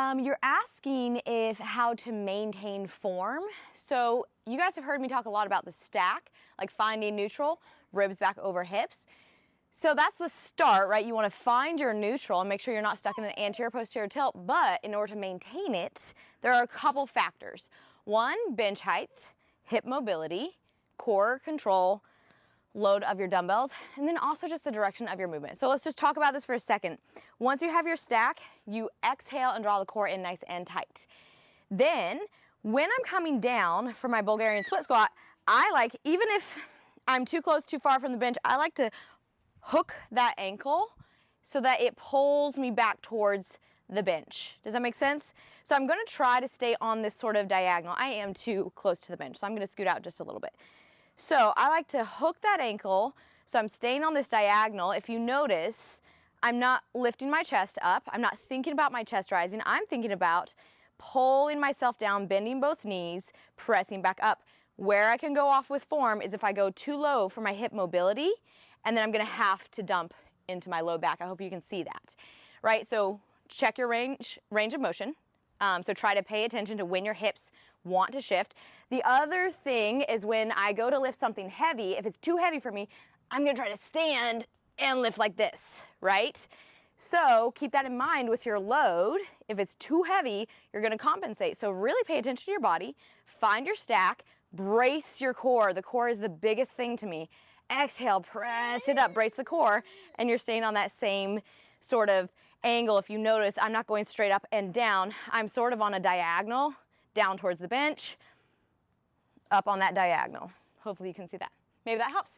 You're asking if how to maintain form. So you guys have heard me talk a lot about the stack, like finding neutral, ribs back over hips. So that's the start, right? You want to find your neutral and make sure you're not stuck in an anterior posterior tilt, but in order to maintain it, there are a couple factors. One, bench height, hip mobility, core control, load of your dumbbells, and then also just the direction of your movement. So let's just talk about this for a second. Once you have your stack, you exhale and draw the core in nice and tight. Then, when I'm coming down for my Bulgarian split squat, I like, even if I'm too close, too far from the bench, I like to hook that ankle so that it pulls me back towards the bench. Does that make sense? So I'm gonna try to stay on this sort of diagonal. I am too close to the bench, so I'm gonna scoot out just a little bit. So I like to hook that ankle, so I'm staying on this diagonal. If you notice, I'm not lifting my chest up. I'm not thinking about my chest rising. I'm thinking about pulling myself down, bending both knees, pressing back up. Where I can go off with form is if I go too low for my hip mobility, and then I'm gonna have to dump into my low back. I hope you can see that, right? So check your range of motion. So try to pay attention to when your hips want to shift. The other thing is when I go to lift something heavy, if it's too heavy for me, I'm gonna try to stand and lift like this, right? So keep that in mind with your load. If it's too heavy, you're gonna compensate. So really pay attention to your body, find your stack, brace your core. The core is the biggest thing to me. Exhale, press it up, brace the core, and you're staying on that same sort of angle. If you notice, I'm not going straight up and down. I'm sort of on a diagonal, down towards the bench, up on that diagonal. Hopefully you can see that. Maybe that helps.